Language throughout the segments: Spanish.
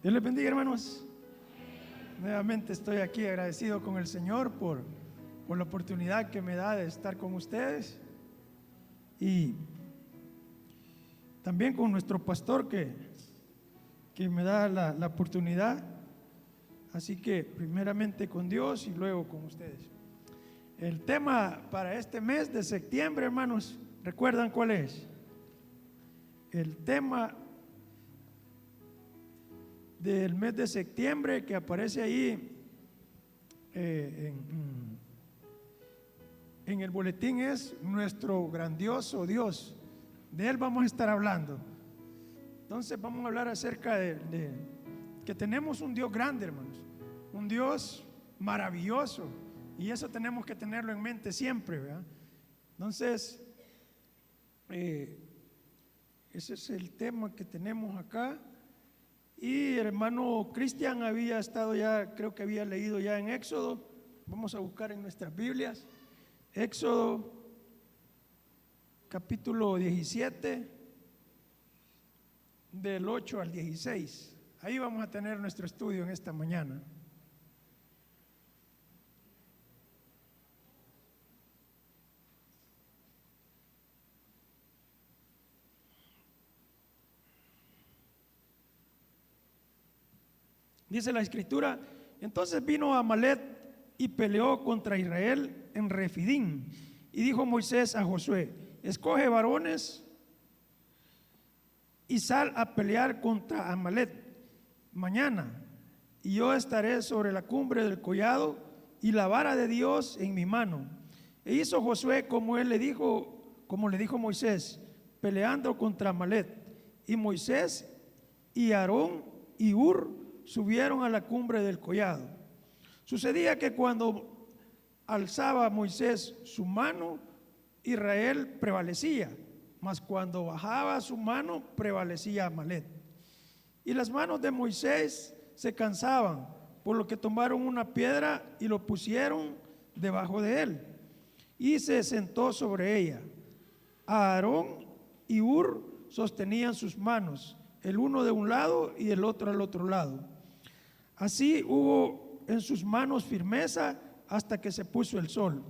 Dios les bendiga, hermanos. Nuevamente estoy aquí agradecido con el Señor por la oportunidad que me da de estar con ustedes y también con nuestro pastor que me da la oportunidad. Así que primeramente con Dios y luego con ustedes. El tema para este mes de septiembre, hermanos, ¿recuerdan cuál es? El tema del mes de septiembre que aparece ahí en el boletín es nuestro grandioso Dios. De Él vamos a estar hablando. Entonces vamos a hablar acerca de que tenemos un Dios grande, hermanos, un Dios maravilloso, y eso tenemos que tenerlo en mente siempre, ¿verdad? Entonces ese es el tema que tenemos acá. Y el hermano Cristian había estado ya, creo que había leído ya en Éxodo. Vamos a buscar en nuestras Biblias Éxodo capítulo 17 del 8 al 16. Ahí vamos a tener nuestro estudio en esta mañana. Dice la escritura: entonces vino Amalec y peleó contra Israel en Refidim. Y dijo Moisés a Josué: escoge varones y sal a pelear contra Amalec mañana, y yo estaré sobre la cumbre del collado y la vara de Dios en mi mano. E hizo Josué como le dijo Moisés, peleando contra Amalec. Y Moisés y Aarón y Hur subieron a la cumbre del collado. Sucedía que cuando alzaba Moisés su mano, Israel prevalecía, mas cuando bajaba su mano, prevalecía Amalec. Y las manos de Moisés se cansaban, por lo que tomaron una piedra y lo pusieron debajo de él, y se sentó sobre ella. Aarón y Hur sostenían sus manos, el uno de un lado y el otro al otro lado. Así hubo en sus manos firmeza hasta que se puso el sol.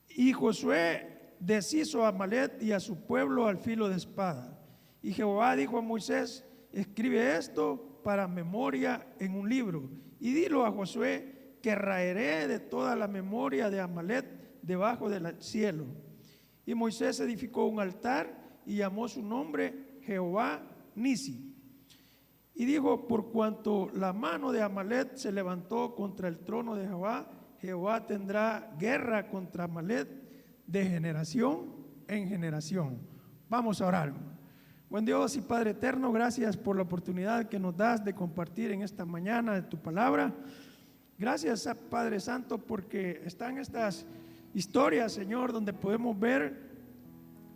Y Josué deshizo a Amalec y a su pueblo al filo de espada. Y Jehová dijo a Moisés: escribe esto para memoria en un libro, y dilo a Josué que raeré de toda la memoria de Amalec debajo del cielo. Y Moisés edificó un altar y llamó su nombre Jehová Nisi. Y dijo: por cuanto la mano de Amalec se levantó contra el trono de Jehová, Jehová tendrá guerra contra Amalec de generación en generación. Vamos a orar. Buen Dios y Padre eterno, gracias por la oportunidad que nos das de compartir en esta mañana de tu palabra. Gracias, Padre Santo, porque están estas historias, Señor, donde podemos ver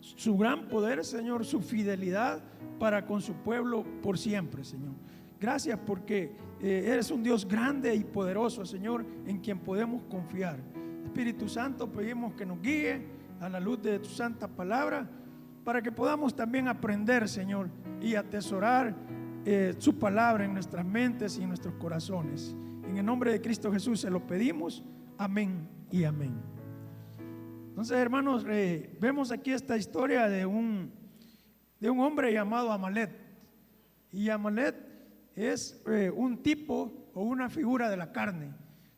su gran poder, Señor, su fidelidad para con su pueblo por siempre, Señor. Gracias porque eres un Dios grande y poderoso, Señor, en quien podemos confiar. Espíritu Santo, pedimos que nos guíe a la luz de tu santa palabra, para que podamos también aprender, Señor, y atesorar su palabra en nuestras mentes y en nuestros corazones. En el nombre de Cristo Jesús se lo pedimos. Amén y amén. Entonces, hermanos, vemos aquí esta historia de un hombre llamado Amalec. Y Amalec es un tipo o una figura de la carne.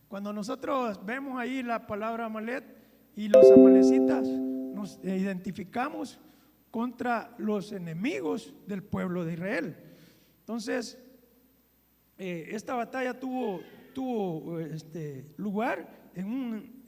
Cuando nosotros vemos ahí la palabra Amalec y los amalecitas, nos identificamos contra los enemigos del pueblo de Israel. Entonces, esta batalla tuvo lugar en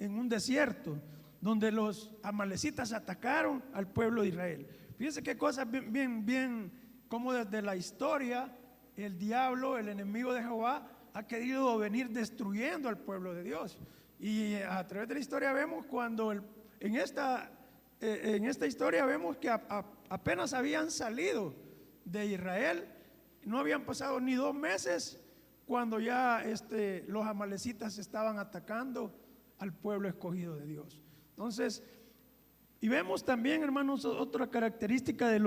un desierto, donde los amalecitas atacaron al pueblo de Israel. Fíjense qué cosa bien, como desde la historia el diablo, el enemigo de Jehová, ha querido venir destruyendo al pueblo de Dios. Y a través de la historia vemos cuando en esta historia vemos que apenas habían salido de Israel, no habían pasado ni 2 meses cuando ya los amalecitas estaban atacando al pueblo escogido de Dios. Entonces, y vemos también, hermanos, otra característica de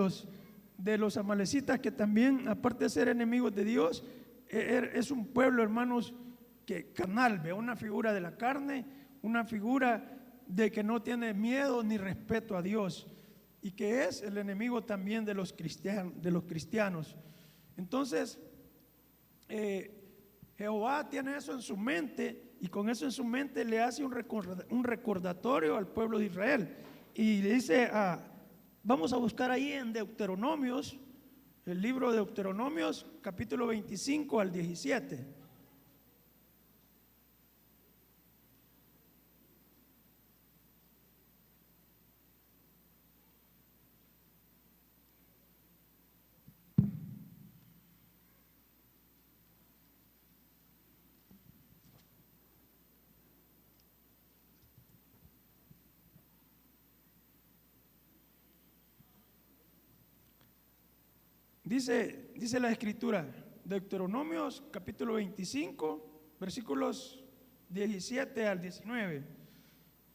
de los amalecitas, que también, aparte de ser enemigos de Dios, es un pueblo, hermanos, que carnal, ve, una figura de la carne, una figura de que no tiene miedo ni respeto a Dios, y que es el enemigo también de los cristianos. Entonces, Jehová tiene eso en su mente, y con eso en su mente le hace un recordatorio al pueblo de Israel, y le dice, vamos a buscar ahí en Deuteronomios, el libro de Deuteronomios, capítulo 25 al 17. Dice la escritura, Deuteronomios capítulo 25, versículos 17 al 19.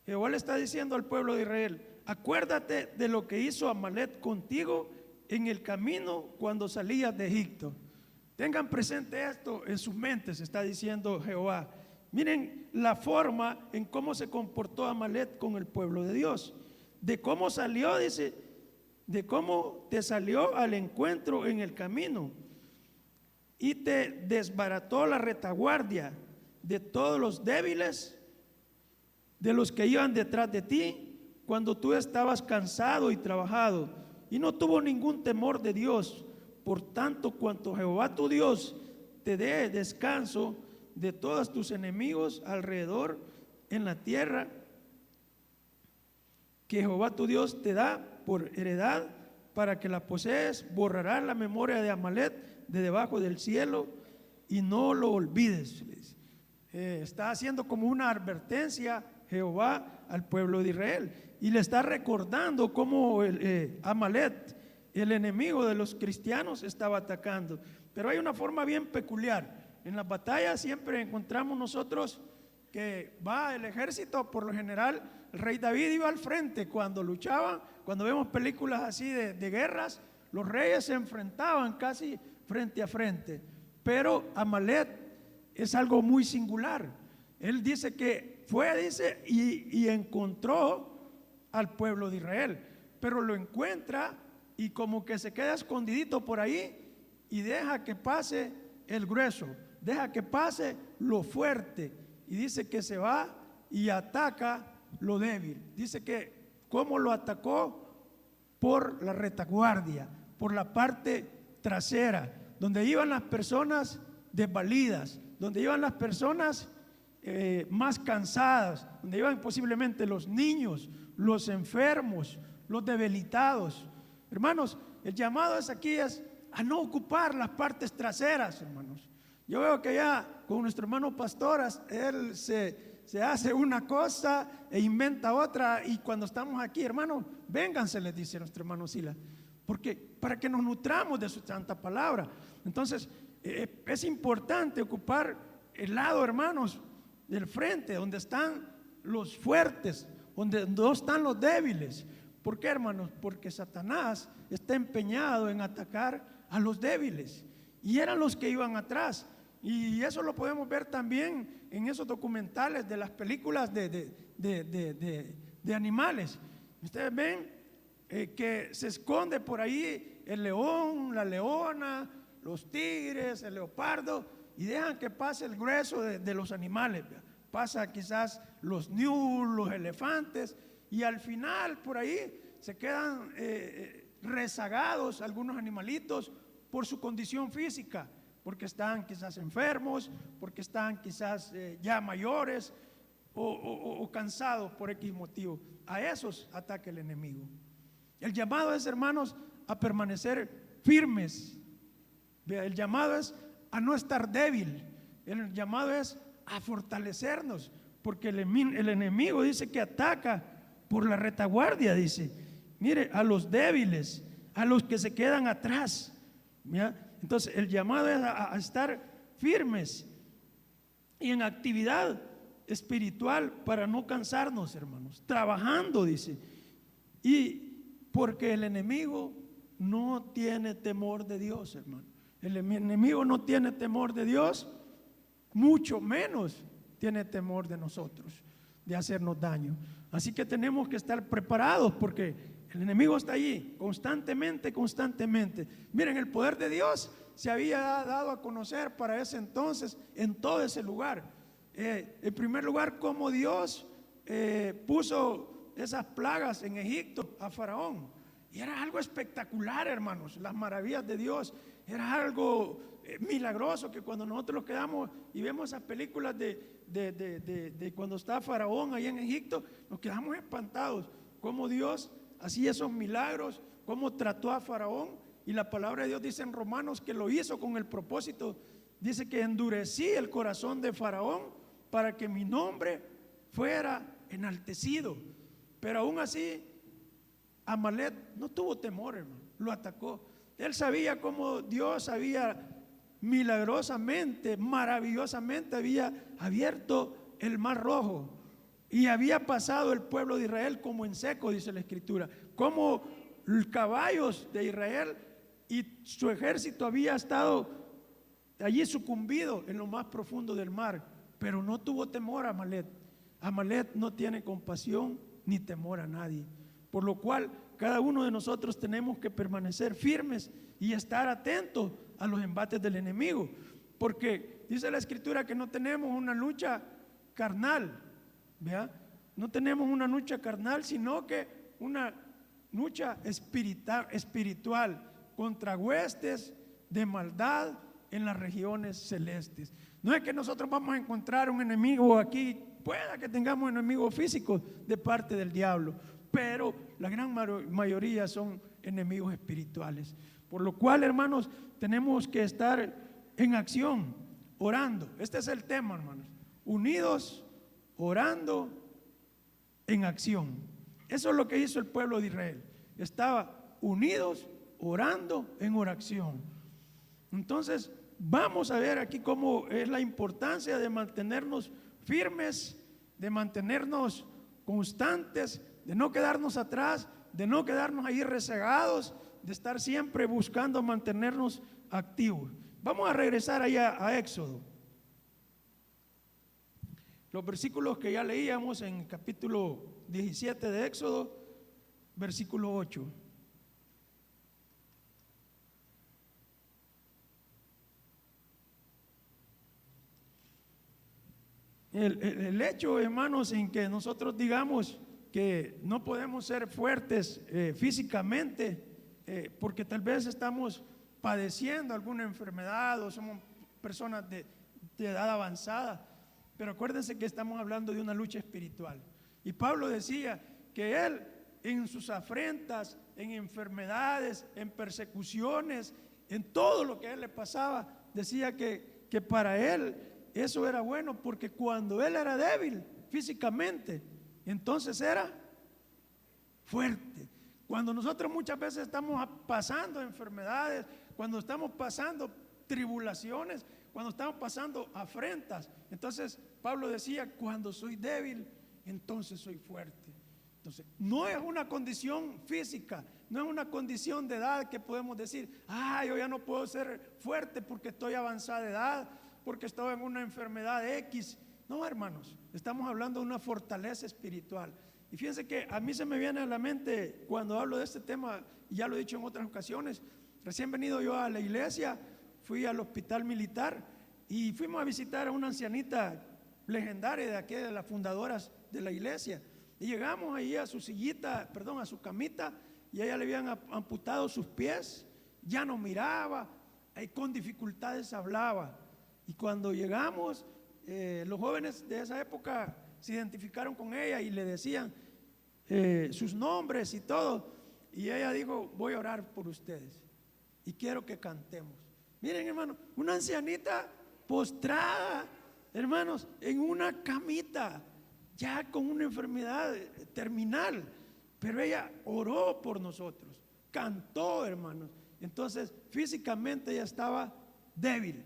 Jehová le está diciendo al pueblo de Israel: acuérdate de lo que hizo Amalec contigo en el camino cuando salías de Egipto. Tengan presente esto en sus mentes, está diciendo Jehová. Miren la forma en cómo se comportó Amalec con el pueblo de Dios, de cómo salió, dice, de cómo te salió al encuentro en el camino y te desbarató la retaguardia de todos los débiles, de los que iban detrás de ti cuando tú estabas cansado y trabajado, y no tuvo ningún temor de Dios. Por tanto, cuanto Jehová tu Dios te dé descanso de todos tus enemigos alrededor en la tierra que Jehová tu Dios te da por heredad para que la posees, borrará la memoria de Amalec de debajo del cielo y no lo olvides. Está haciendo como una advertencia Jehová al pueblo de Israel, y le está recordando cómo Amalec, el enemigo de los cristianos, estaba atacando. Pero hay una forma bien peculiar. En las batallas siempre encontramos nosotros que va el ejército, por lo general el rey David iba al frente cuando luchaban. Cuando vemos películas así de guerras, los reyes se enfrentaban casi frente a frente. Pero Amalec es algo muy singular. Él dice que fue, dice, y encontró al pueblo de Israel, pero lo encuentra y como que se queda escondidito por ahí y deja que pase el grueso, deja que pase lo fuerte, y dice que se va y ataca lo débil. Dice que cómo lo atacó: por la retaguardia, por la parte trasera, donde iban las personas desvalidas, donde iban las personas más cansadas, donde iban posiblemente los niños, los enfermos, los debilitados. Hermanos, el llamado aquí es a no ocupar las partes traseras, hermanos. Yo veo que ya con nuestro hermano Pastoras, él se hace una cosa e inventa otra, y cuando estamos aquí, hermanos, vénganse, les dice nuestro hermano Sila, porque para que nos nutramos de su santa palabra. Entonces es importante ocupar el lado, hermanos, del frente, donde están los fuertes, donde no están los débiles. ¿Por qué, hermanos? Porque Satanás está empeñado en atacar a los débiles, y eran los que iban atrás. Y eso lo podemos ver también en esos documentales de las películas de animales. Ustedes ven que se esconde por ahí el león, la leona, los tigres, el leopardo, y dejan que pase el grueso de los animales. Pasa quizás los ñus, los elefantes, y al final por ahí se quedan rezagados algunos animalitos por su condición física, porque están quizás enfermos, porque están quizás ya mayores o cansados por X motivo. A esos ataca el enemigo. El llamado es, hermanos, a permanecer firmes. El llamado es a no estar débil. El llamado es a fortalecernos, porque el enemigo dice que ataca por la retaguardia, dice. Mire, a los débiles, a los que se quedan atrás. ¿Ya? Entonces el llamado es a estar firmes y en actividad espiritual para no cansarnos, hermanos, trabajando, dice. Y porque el enemigo no tiene temor de Dios, hermano. El enemigo no tiene temor de Dios, mucho menos tiene temor de nosotros, de hacernos daño. Así que tenemos que estar preparados porque el enemigo está allí constantemente, constantemente. Miren, el poder de Dios se había dado a conocer para ese entonces en todo ese lugar. En primer lugar, cómo Dios puso esas plagas en Egipto a Faraón. Y era algo espectacular, hermanos, las maravillas de Dios. Era algo milagroso que cuando nosotros nos quedamos y vemos esas películas de cuando está Faraón ahí en Egipto, nos quedamos espantados. Cómo Dios hacía esos milagros, cómo trató a Faraón. Y la palabra de Dios dice en Romanos que lo hizo con el propósito. Dice que endurecí el corazón de Faraón para que mi nombre fuera enaltecido. Pero aún así, Amalek no tuvo temor, hermano, lo atacó. Él sabía cómo Dios había milagrosamente, maravillosamente había abierto el mar rojo y había pasado el pueblo de Israel como en seco, dice la escritura, como los caballos de Israel y su ejército había estado allí sucumbido en lo más profundo del mar, pero no tuvo temor a Amalek. Amalek no tiene compasión ni temor a nadie. Por lo cual, cada uno de nosotros tenemos que permanecer firmes y estar atentos a los embates del enemigo. Porque dice la escritura que no tenemos una lucha carnal, ¿vea? No tenemos una lucha carnal, sino que una lucha espiritual contra huestes de maldad en las regiones celestes. No es que nosotros vamos a encontrar un enemigo aquí, pueda que tengamos enemigos físicos de parte del diablo, pero la gran mayoría son enemigos espirituales. Por lo cual, hermanos, tenemos que estar en acción, orando. Este es el tema, hermanos. Unidos, orando, en acción. Eso es lo que hizo el pueblo de Israel. Estaba unidos, orando, en oración. Entonces, vamos a ver aquí cómo es la importancia de mantenernos firmes, de mantenernos constantes, de no quedarnos atrás, de no quedarnos ahí rezagados, de estar siempre buscando mantenernos activos. Vamos a regresar allá a Éxodo. Los versículos que ya leíamos en capítulo 17 de Éxodo, versículo 8. El hecho, hermanos, en que nosotros digamos que no podemos ser fuertes físicamente porque tal vez estamos padeciendo alguna enfermedad o somos personas de edad avanzada, pero acuérdense que estamos hablando de una lucha espiritual. Y Pablo decía que él en sus afrentas, en enfermedades, en persecuciones, en todo lo que a él le pasaba, decía que para él eso era bueno, porque cuando él era débil físicamente, entonces era fuerte. Cuando nosotros muchas veces estamos pasando enfermedades, cuando estamos pasando tribulaciones, cuando estamos pasando afrentas, entonces Pablo decía, cuando soy débil, entonces soy fuerte. Entonces, no es una condición física, no es una condición de edad que podemos decir, yo ya no puedo ser fuerte porque estoy avanzada de edad, porque estoy en una enfermedad X. No, hermanos, estamos hablando de una fortaleza espiritual. Y fíjense que a mí se me viene a la mente cuando hablo de este tema, y ya lo he dicho en otras ocasiones, recién venido yo a la iglesia, fui al hospital militar y fuimos a visitar a una ancianita legendaria de aquí, de las fundadoras de la iglesia. Y llegamos ahí a su sillita, a su camita, y a ella le habían amputado sus pies, ya no miraba, y con dificultades hablaba. Y cuando llegamos, los jóvenes de esa época se identificaron con ella y le decían sus nombres y todo. Y ella dijo, voy a orar por ustedes y quiero que cantemos. Miren, hermanos, una ancianita postrada, hermanos, en una camita, ya con una enfermedad terminal, pero ella oró por nosotros, cantó, hermanos. Entonces, físicamente ella estaba débil,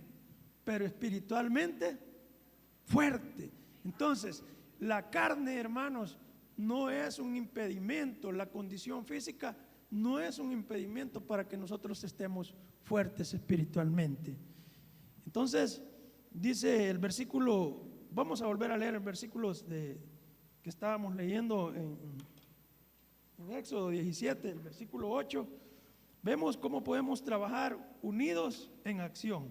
pero espiritualmente fuerte. Entonces, la carne, hermanos, no es un impedimento, la condición física no es un impedimento para que nosotros estemos fuertes espiritualmente. Entonces, dice el versículo, vamos a volver a leer el versículo que estábamos leyendo en Éxodo 17, el versículo 8. Vemos cómo podemos trabajar unidos en acción.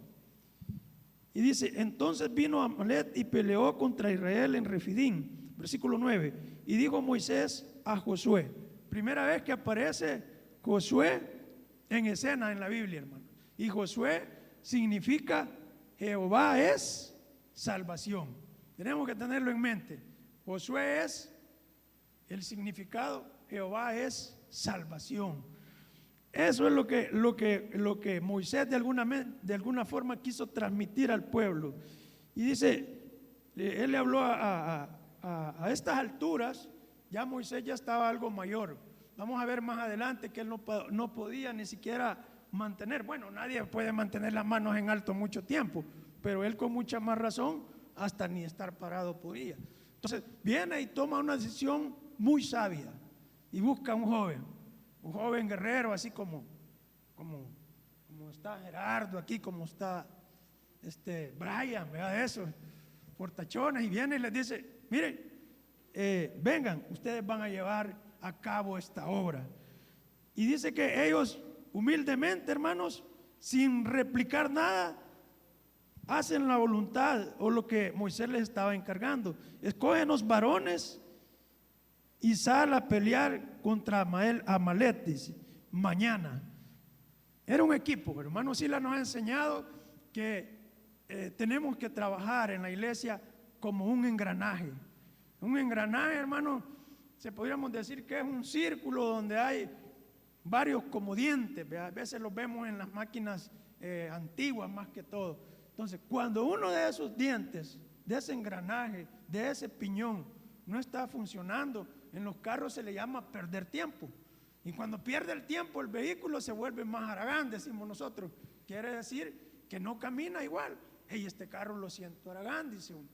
Y dice, entonces vino Amalec y peleó contra Israel en Refidim, versículo 9. Y dijo Moisés a Josué, primera vez que aparece Josué en escena en la Biblia, hermano. Y Josué significa Jehová es salvación. Tenemos que tenerlo en mente. Josué es el significado, Jehová es salvación. Eso es lo que Moisés de alguna forma quiso transmitir al pueblo. Y dice, él le habló a estas alturas, ya Moisés ya estaba algo mayor. Vamos a ver más adelante que él no podía ni siquiera mantener, bueno, nadie puede mantener las manos en alto mucho tiempo, pero él con mucha más razón hasta ni estar parado podía. Entonces viene y toma una decisión muy sabia y busca a un joven guerrero, así como está Gerardo aquí, como está Brian, ¿verdad? Esos portachones, y viene y les dice, miren, vengan, ustedes van a llevar a cabo esta obra. Y dice que ellos humildemente, hermanos, sin replicar nada, hacen la voluntad o lo que Moisés les estaba encargando. Escogen los varones y sal a pelear contra Amalec, dice, mañana. Era un equipo, hermano Sila nos ha enseñado que tenemos que trabajar en la iglesia como un engranaje. Un engranaje, hermano, se podríamos decir que es un círculo donde hay varios como dientes, a veces los vemos en las máquinas antiguas más que todo. Entonces, cuando uno de esos dientes, de ese engranaje, de ese piñón, no está funcionando, en los carros se le llama perder tiempo. Y cuando pierde el tiempo, el vehículo se vuelve más haragán, decimos nosotros. Quiere decir que no camina igual. Hey, este carro lo siento haragán, dice uno.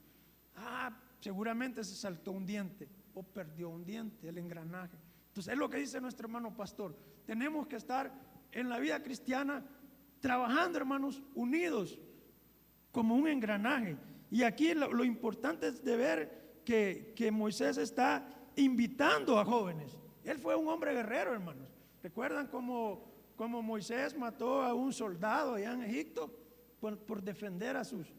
Seguramente se saltó un diente o perdió un diente, el engranaje. Entonces es lo que dice nuestro hermano pastor. Tenemos que estar en la vida cristiana trabajando, hermanos, unidos como un engranaje. Y aquí lo importante es de ver que Moisés está invitando a jóvenes. Él fue un hombre guerrero, hermanos. ¿Recuerdan cómo Moisés mató a un soldado allá en Egipto por defender a sus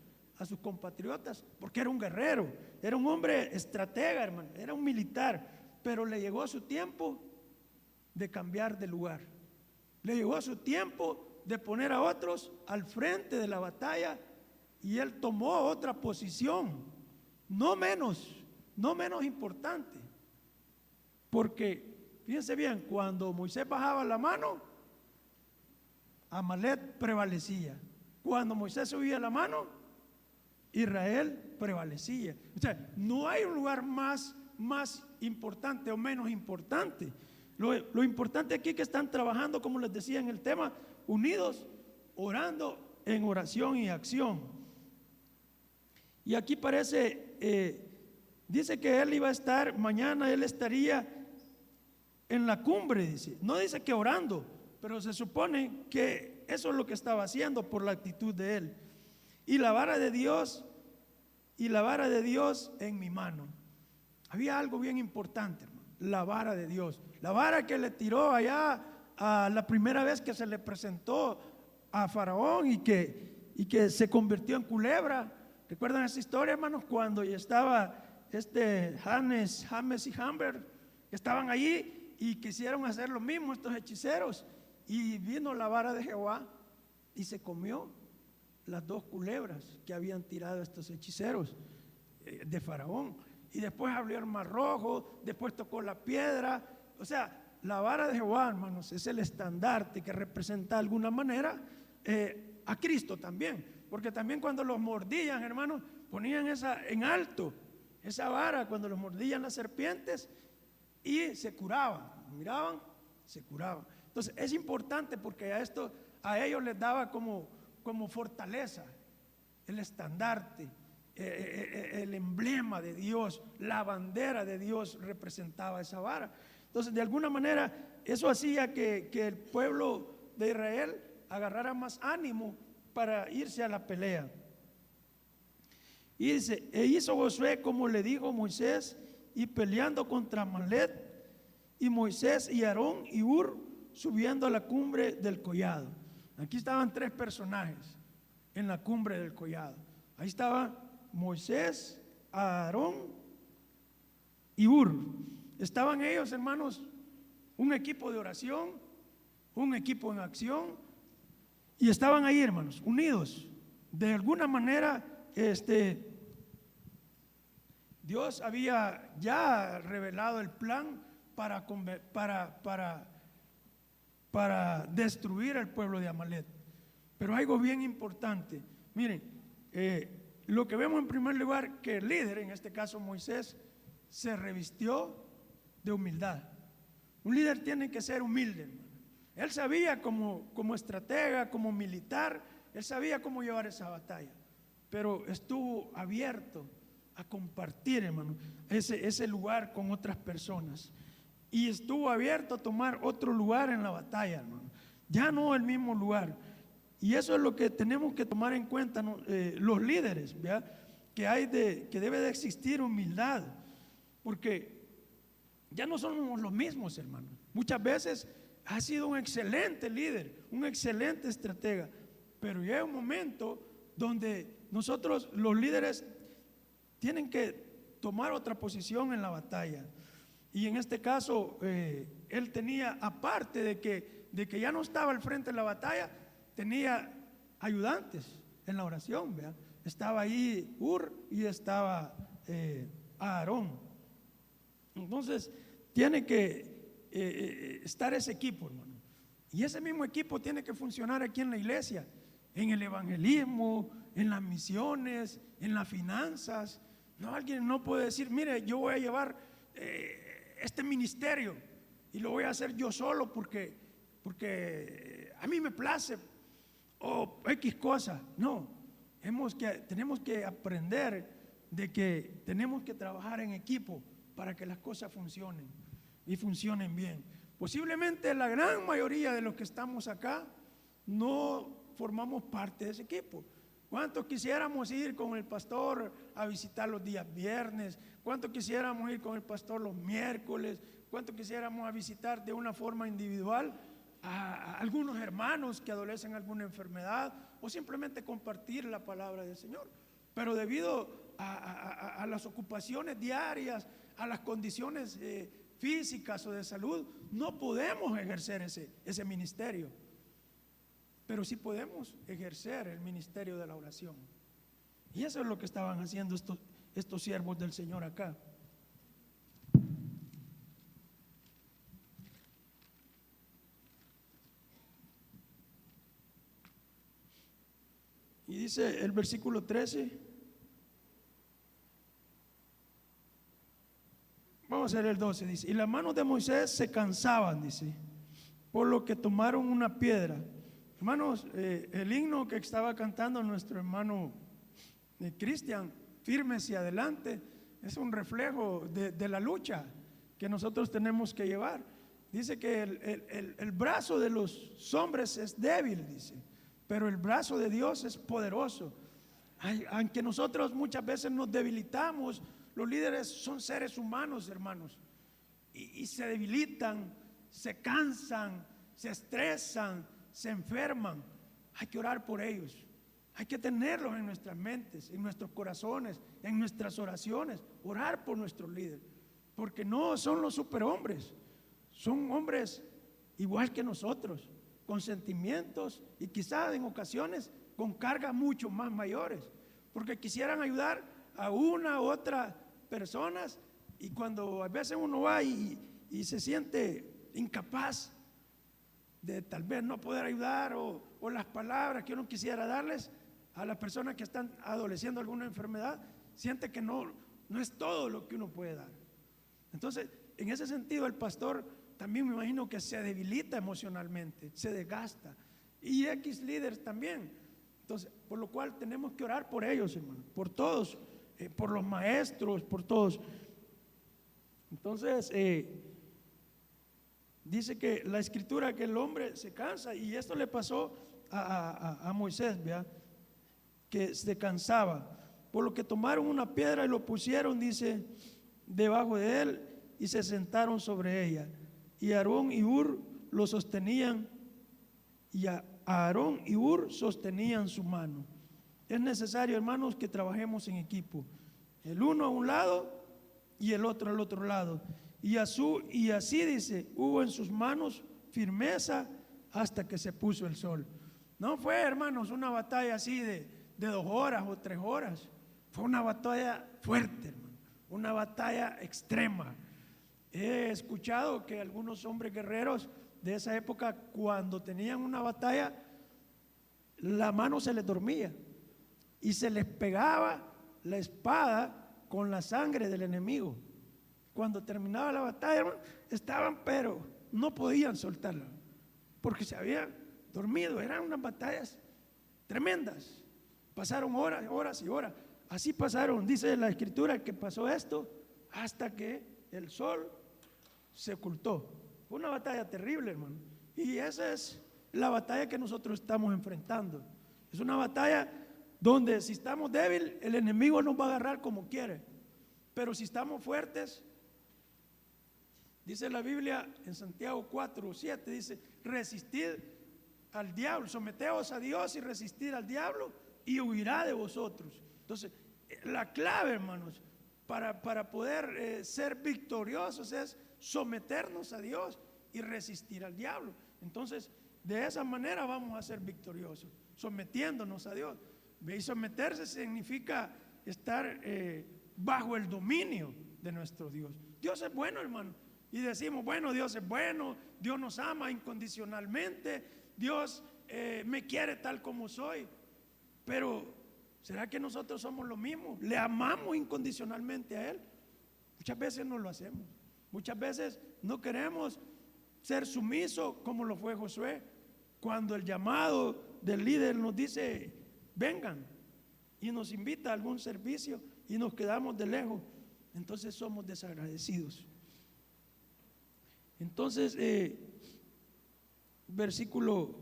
compatriotas? Porque era un guerrero, era un hombre estratega, hermano, era un militar. Pero le llegó su tiempo de cambiar de lugar. Le llegó su tiempo de poner a otros al frente de la batalla, y él tomó otra posición, no menos importante. Porque fíjense bien, cuando Moisés bajaba la mano, Amalec prevalecía. Cuando Moisés subía la mano, Israel prevalecía. O sea, no hay un lugar más importante o menos importante. Lo importante aquí es que están trabajando, como les decía en el tema, unidos, orando en oración y acción. Y aquí dice que él iba a estar, mañana él estaría en la cumbre, dice. No dice que orando, pero se supone que eso es lo que estaba haciendo por la actitud de él. Y la vara de Dios en mi mano. Había algo bien importante, hermano, la vara de Dios. La vara que le tiró allá a la primera vez que se le presentó a Faraón y que se convirtió en culebra. ¿Recuerdan esa historia, hermanos? Cuando ya estaba James y Hamber, que estaban allí y quisieron hacer lo mismo estos hechiceros, y vino la vara de Jehová y se comió las dos culebras que habían tirado estos hechiceros de Faraón. Y después abrió el mar rojo, después tocó la piedra. O sea, la vara de Jehová, hermanos, es el estandarte que representa de alguna manera a Cristo también. Porque también cuando los mordían, hermanos, ponían en alto esa vara cuando los mordían las serpientes y se curaban. Miraban, se curaban. Entonces es importante porque a ellos les daba como fortaleza, el estandarte, el emblema de Dios, la bandera de Dios representaba esa vara. Entonces de alguna manera eso hacía que el pueblo de Israel agarrara más ánimo para irse a la pelea. Y dice, e hizo Josué como le dijo Moisés, y peleando contra Amalec, y Moisés y Aarón y Hur subiendo a la cumbre del collado. Aquí estaban tres personajes en la cumbre del collado. Ahí estaba Moisés, Aarón y Hur. Estaban ellos, hermanos, un equipo de oración, un equipo en acción, y estaban ahí, hermanos, unidos. De alguna manera, Dios había ya revelado el plan para destruir al pueblo de Amalec. Pero algo bien importante, miren, lo que vemos en primer lugar, que el líder, en este caso Moisés, se revistió de humildad. Un líder tiene que ser humilde, hermano. Él sabía como estratega, como militar, él sabía cómo llevar esa batalla, pero estuvo abierto a compartir, hermano, ese lugar con otras personas, y estuvo abierto a tomar otro lugar en la batalla, hermano, ya no el mismo lugar. Y eso es lo que tenemos que tomar en cuenta, ¿no? Los líderes, ¿verdad? Que debe de existir humildad, porque ya no somos los mismos, hermano. Muchas veces ha sido un excelente líder, un excelente estratega, pero llega un momento donde nosotros, los líderes, tienen que tomar otra posición en la batalla. Y en este caso, él tenía, aparte de que ya no estaba al frente de la batalla, tenía ayudantes en la oración, ¿verdad? Estaba ahí Hur y estaba Aarón. Entonces, tiene que estar ese equipo, hermano. Y ese mismo equipo tiene que funcionar aquí en la iglesia, en el evangelismo, en las misiones, en las finanzas. No, alguien no puede decir, mire, yo voy a llevar este ministerio y lo voy a hacer yo solo porque a mí me place, o X cosa. No, tenemos que aprender de que tenemos que trabajar en equipo para que las cosas funcionen y funcionen bien. Posiblemente la gran mayoría de los que estamos acá no formamos parte de ese equipo. ¿Cuántos quisiéramos ir con el pastor a visitar los días viernes? ¿Cuántos quisiéramos ir con el pastor los miércoles? ¿Cuántos quisiéramos a visitar de una forma individual a algunos hermanos que adolecen alguna enfermedad, o simplemente compartir la palabra del Señor? Pero debido a las ocupaciones diarias, a las condiciones físicas o de salud, no podemos ejercer ese ministerio. Pero sí podemos ejercer el ministerio de la oración. Y eso es lo que estaban haciendo estos siervos del Señor acá. Y dice el versículo 13. Vamos a leer el 12, dice: y las manos de Moisés se cansaban, dice, por lo que tomaron una piedra. Hermanos, el himno que estaba cantando nuestro hermano Cristian, firmes y adelante, es un reflejo de la lucha que nosotros tenemos que llevar. Dice que el brazo de los hombres es débil, dice, pero el brazo de Dios es poderoso. Aunque nosotros muchas veces nos debilitamos, los líderes son seres humanos, hermanos, y se debilitan, se cansan, se estresan, se enferman. Hay que orar por ellos, hay que tenerlos en nuestras mentes, en nuestros corazones, en nuestras oraciones, orar por nuestros líderes, porque no son los superhombres, son hombres igual que nosotros, con sentimientos y quizás en ocasiones con cargas mucho más mayores, porque quisieran ayudar a una u otra personas, y cuando a veces uno va y se siente incapaz de tal vez no poder ayudar, o las palabras que uno quisiera darles a las personas que están adoleciendo alguna enfermedad, siente que no es todo lo que uno puede dar. Entonces, en ese sentido, el pastor también me imagino que se debilita emocionalmente, se desgasta, y X líderes también. Entonces, por lo cual tenemos que orar por ellos, hermano, por todos, por los maestros, por todos. Entonces, Dice que la escritura que el hombre se cansa, y esto le pasó a Moisés, ¿vea? Que se cansaba, por lo que tomaron una piedra y lo pusieron, dice, debajo de él y se sentaron sobre ella. Y Aarón y Hur lo sostenían, y Aarón y Hur sostenían su mano. Es necesario, hermanos, que trabajemos en equipo, el uno a un lado y el otro al otro lado. Y así dice, hubo en sus manos firmeza hasta que se puso el sol. No fue, hermanos, una batalla así de 2 horas o 3 horas. Fue una batalla fuerte, hermano, una batalla extrema. He escuchado que algunos hombres guerreros de esa época, cuando tenían una batalla, la mano se les dormía y se les pegaba la espada con la sangre del enemigo. Cuando terminaba la batalla, hermano, estaban, pero no podían soltarla porque se habían dormido. Eran unas batallas tremendas. Pasaron horas, horas y horas. Así pasaron, dice la escritura, que pasó esto hasta que el sol se ocultó. Fue una batalla terrible, hermano. Y esa es la batalla que nosotros estamos enfrentando. Es una batalla donde si estamos débiles, el enemigo nos va a agarrar como quiere. Pero si estamos fuertes, dice la Biblia en Santiago 4:7, dice, resistid al diablo, someteos a Dios y resistid al diablo y huirá de vosotros. Entonces, la clave, hermanos, para poder ser victoriosos es someternos a Dios y resistir al diablo. Entonces, de esa manera vamos a ser victoriosos, sometiéndonos a Dios. Y someterse significa estar bajo el dominio de nuestro Dios. Dios es bueno, hermano. Y decimos, bueno, Dios es bueno, Dios nos ama incondicionalmente, Dios me quiere tal como soy. Pero, ¿será que nosotros somos lo mismo? ¿Le amamos incondicionalmente a Él? Muchas veces no lo hacemos. Muchas veces no queremos ser sumisos como lo fue Josué. Cuando el llamado del líder nos dice, vengan, y nos invita a algún servicio y nos quedamos de lejos, entonces somos desagradecidos. Entonces, versículo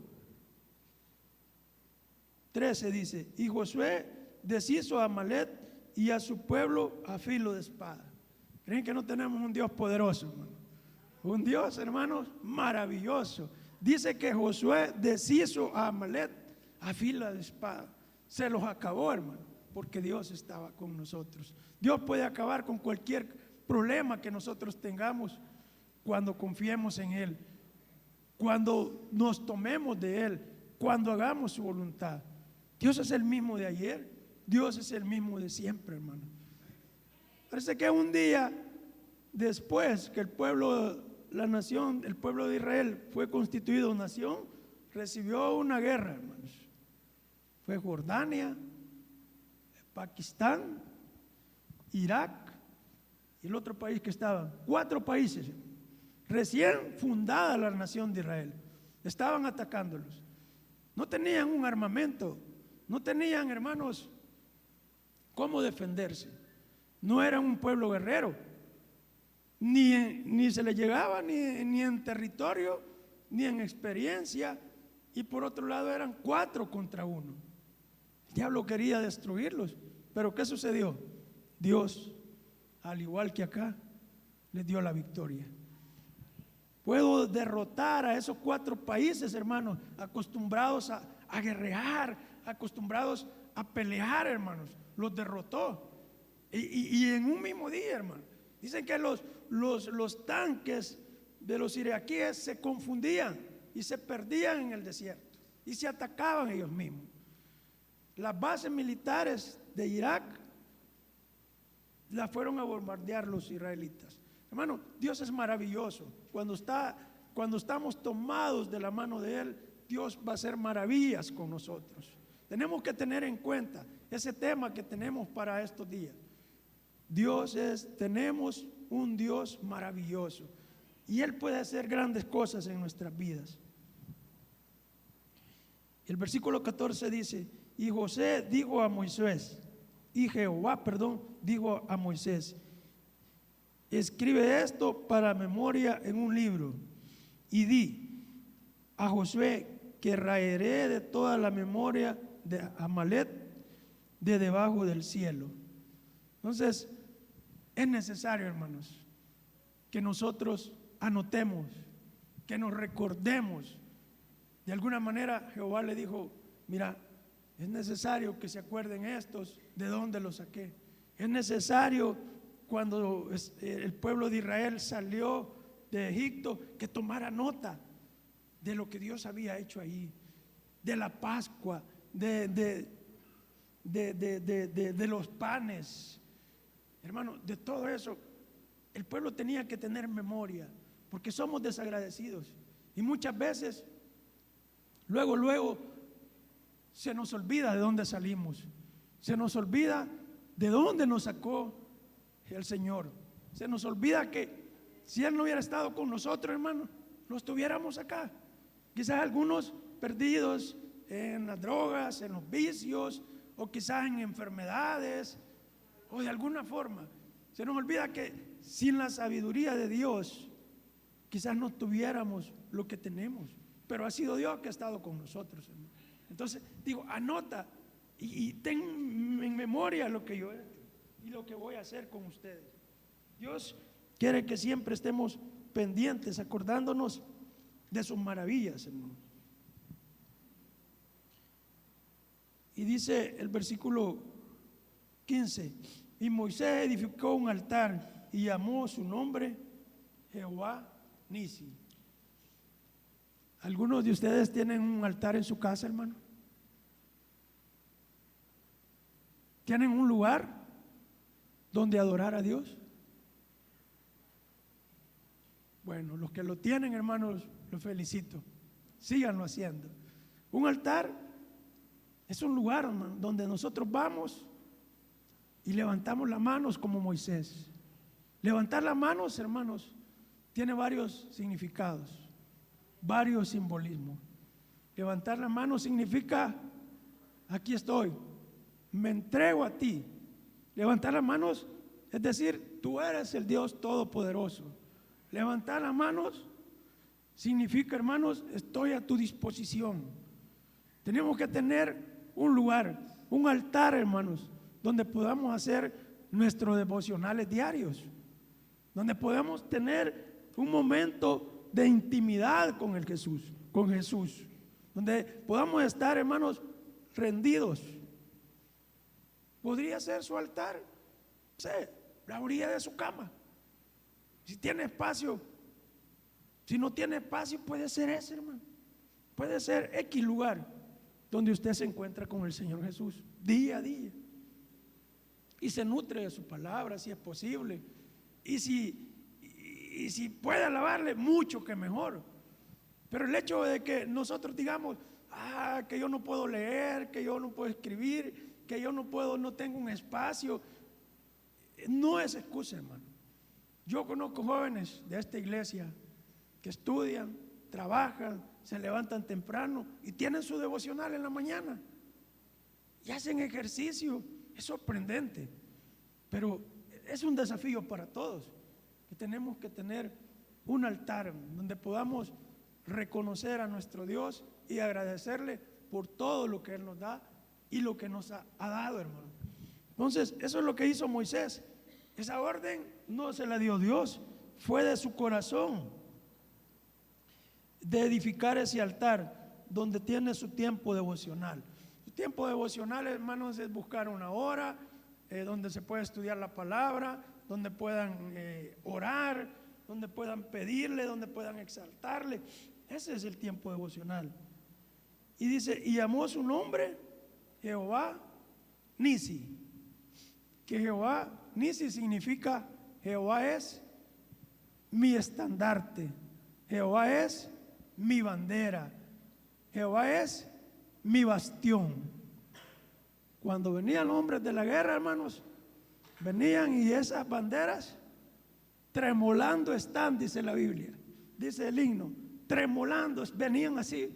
13 dice, y Josué deshizo a Amalek y a su pueblo a filo de espada. ¿Creen que no tenemos un Dios poderoso, hermano? Un Dios, hermanos, maravilloso. Dice que Josué deshizo a Amalek a filo de espada. Se los acabó, hermano, porque Dios estaba con nosotros. Dios puede acabar con cualquier problema que nosotros tengamos cuando confiemos en Él, cuando nos tomemos de Él, cuando hagamos su voluntad. Dios es el mismo de ayer, Dios es el mismo de siempre, hermano. Parece que un día después que el pueblo, la nación, el pueblo de Israel fue constituido nación, recibió una guerra, hermanos. Fue Jordania, Pakistán, Irak y el otro país que estaba, 4 países, recién fundada la nación de Israel. Estaban atacándolos. No tenían un armamento, no tenían, hermanos, cómo defenderse. No eran un pueblo guerrero, ni se les llegaba ni en territorio, ni en experiencia. Y por otro lado eran 4 contra 1. El diablo quería destruirlos, pero ¿qué sucedió? Dios, al igual que acá, les dio la victoria. Puedo derrotar a esos 4 países, hermanos, acostumbrados a guerrear, acostumbrados a pelear, hermanos. Los derrotó. Y en un mismo día, hermano. Dicen que los tanques de los iraquíes se confundían y se perdían en el desierto y se atacaban ellos mismos. Las bases militares de Irak las fueron a bombardear los israelitas. Hermano, Dios es maravilloso. Cuando estamos tomados de la mano de Él, Dios va a hacer maravillas con nosotros. Tenemos que tener en cuenta ese tema que tenemos para estos días. Tenemos un Dios maravilloso y Él puede hacer grandes cosas en nuestras vidas. El versículo 14 dice, y José dijo a Moisés, y Jehová, dijo a Moisés, escribe esto para memoria en un libro y di a Josué que raeré de toda la memoria de Amalek de debajo del cielo. Entonces, es necesario, hermanos, que nosotros anotemos, que nos recordemos. De alguna manera Jehová le dijo: mira, es necesario que se acuerden estos de dónde los saqué. Es necesario, cuando el pueblo de Israel salió de Egipto, que tomara nota de lo que Dios había hecho ahí, de la Pascua, de los panes. Hermano, de todo eso el pueblo tenía que tener memoria, porque somos desagradecidos y muchas veces luego se nos olvida de dónde salimos, se nos olvida de dónde nos sacó el Señor, se nos olvida que si Él no hubiera estado con nosotros, hermano, no estuviéramos acá. Quizás algunos perdidos en las drogas, en los vicios, o quizás en enfermedades, o de alguna forma. Se nos olvida que sin la sabiduría de Dios quizás no tuviéramos lo que tenemos, pero ha sido Dios que ha estado con nosotros, hermano. Entonces digo, anota y ten en memoria lo que yo he hecho y lo que voy a hacer con ustedes. Dios quiere que siempre estemos pendientes, acordándonos de sus maravillas, hermano. Y dice el versículo 15: y Moisés edificó un altar y llamó su nombre Jehová Nisi. ¿Algunos de ustedes tienen un altar en su casa, hermano? ¿Tienen un lugar donde adorar a Dios? Bueno, los que lo tienen, hermanos, los felicito. Síganlo haciendo. Un altar es un lugar, hermano, donde nosotros vamos y levantamos las manos como Moisés. Levantar las manos, hermanos, tiene varios significados, varios simbolismos. Levantar las manos significa: aquí estoy, me entrego a ti. Levantar las manos es decir, tú eres el Dios Todopoderoso. Levantar las manos significa, hermanos, estoy a tu disposición. Tenemos que tener un lugar, un altar, hermanos, donde podamos hacer nuestros devocionales diarios, donde podamos tener un momento de intimidad con Jesús, donde podamos estar, hermanos, rendidos. Podría ser su altar, sí, la orilla de su cama. Si tiene espacio, si no tiene espacio, puede ser ese, hermano. Puede ser X lugar donde usted se encuentra con el Señor Jesús día a día y se nutre de su palabra, si es posible, y si puede alabarle, mucho que mejor. Pero el hecho de que nosotros digamos: que yo no puedo leer, que yo no puedo escribir, que yo no tengo un espacio, no es excusa, hermano. Yo conozco jóvenes de esta iglesia que estudian, trabajan, se levantan temprano y tienen su devocional en la mañana y hacen ejercicio. Es sorprendente, pero es un desafío para todos, que tenemos que tener un altar donde podamos reconocer a nuestro Dios y agradecerle por todo lo que Él nos da y lo que nos ha dado, hermano. Entonces, eso es lo que hizo Moisés. Esa orden no se la dio Dios, fue de su corazón, de edificar ese altar donde tiene su tiempo devocional. Su tiempo devocional, hermanos, es buscar una hora donde se puede estudiar la palabra, donde puedan orar, donde puedan pedirle, donde puedan exaltarle. Ese es el tiempo devocional. Y dice: y llamó su nombre Jehová Nisi. Que Jehová Nisi significa: Jehová es mi estandarte, Jehová es mi bandera, Jehová es mi bastión. Cuando venían los hombres de la guerra, hermanos, venían y esas banderas tremolando están, dice la Biblia, dice el himno, tremolando, venían así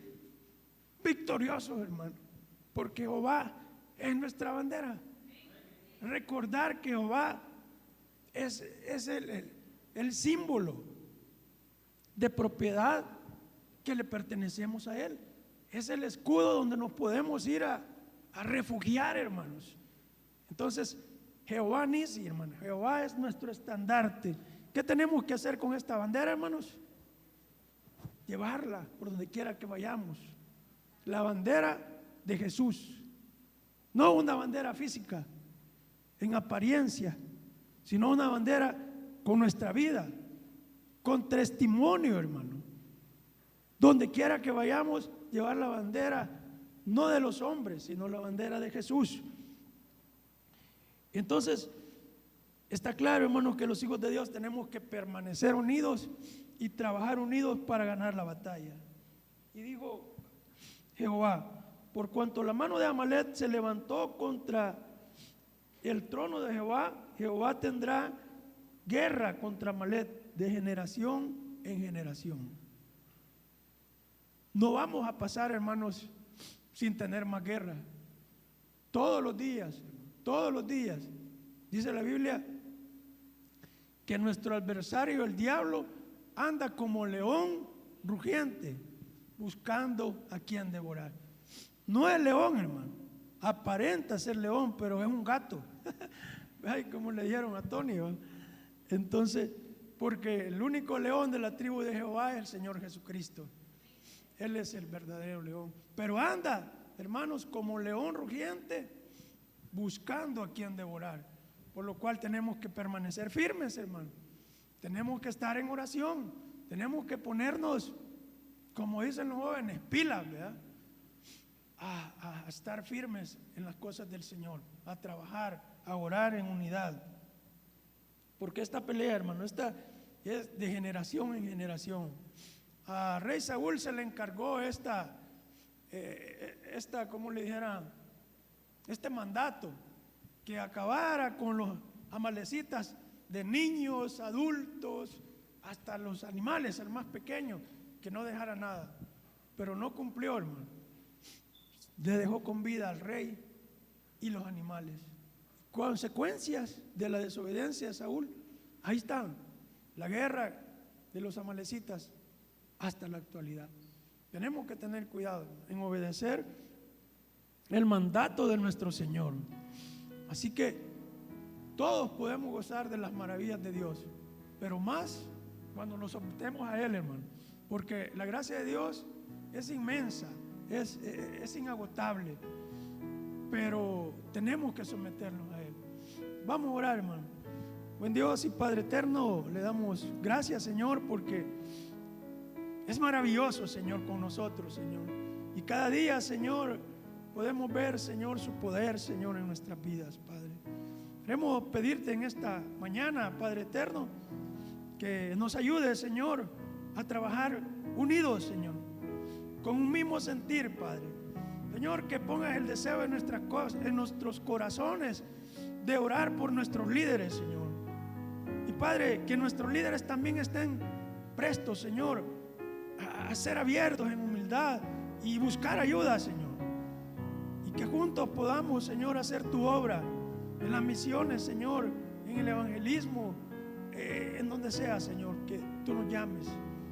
victoriosos, hermano, porque Jehová es nuestra bandera. Recordar que Jehová es el símbolo de propiedad que le pertenecemos a Él. Es el escudo donde nos podemos ir a refugiar, hermanos. Entonces, Jehová Nisi, hermanos, Jehová es nuestro estandarte. ¿Qué tenemos que hacer con esta bandera, hermanos? Llevarla por donde quiera que vayamos. La bandera de Jesús, no una bandera física en apariencia, sino una bandera con nuestra vida, con testimonio, hermano. Donde quiera que vayamos, llevar la bandera no de los hombres, sino la bandera de Jesús. Entonces, está claro, hermanos, que los hijos de Dios tenemos que permanecer unidos y trabajar unidos para ganar la batalla. Y dijo Jehová: por cuanto la mano de Amalek se levantó contra el trono de Jehová, Jehová tendrá guerra contra Amalek de generación en generación. No vamos a pasar, hermanos, sin tener más guerra. Todos los días, dice la Biblia que nuestro adversario, el diablo, anda como león rugiente, buscando a quien devorar. No es león, hermano, aparenta ser león, pero es un gato. Ay, como le dijeron a Tony, ¿va? Entonces, porque el único león de la tribu de Jehová es el Señor Jesucristo. Él es el verdadero león. Pero anda, hermanos, como león rugiente, buscando a quien devorar. Por lo cual tenemos que permanecer firmes, hermano. Tenemos que estar en oración. Tenemos que ponernos, como dicen los jóvenes, pilas, ¿verdad? A estar firmes en las cosas del Señor, a trabajar, a orar en unidad. Porque esta pelea, hermano, esta es de generación en generación. A rey Saúl se le encargó como le dijera, este mandato, que acabara con los amalecitas, de niños, adultos, hasta los animales, el más pequeño, que no dejara nada. Pero no cumplió, hermano. Le dejó con vida al rey y los animales. Consecuencias de la desobediencia de Saúl, ahí están, la guerra de los amalecitas hasta la actualidad. Tenemos que tener cuidado en obedecer el mandato de nuestro Señor. Así que todos podemos gozar de las maravillas de Dios, pero más cuando nos sometemos a Él, hermano, porque la gracia de Dios es inmensa, es inagotable, pero tenemos que someternos a Él. Vamos a orar, hermano. Buen Dios y Padre eterno, le damos gracias, Señor, porque es maravilloso, Señor, con nosotros, Señor. Y cada día, Señor, podemos ver, Señor, su poder, Señor, en nuestras vidas, Padre. Queremos pedirte en esta mañana, Padre eterno, que nos ayude, Señor, a trabajar unidos, Señor, con un mismo sentir, Padre. Señor, que pongas el deseo en nuestros corazones de orar por nuestros líderes, Señor. Y Padre, que nuestros líderes también estén prestos, Señor, a ser abiertos en humildad y buscar ayuda, Señor. Y que juntos podamos, Señor, hacer tu obra en las misiones, Señor, en el evangelismo, en donde sea, Señor, que tú nos llames.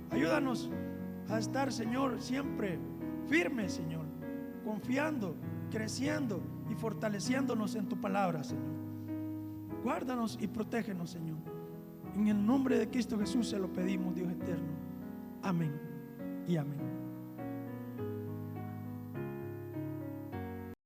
Ayúdanos a estar, Señor, siempre firmes, Señor, confiando, creciendo y fortaleciéndonos en tu palabra, Señor. Guárdanos y protégenos, Señor. En el nombre de Cristo Jesús se lo pedimos, Dios eterno. Amén y amén.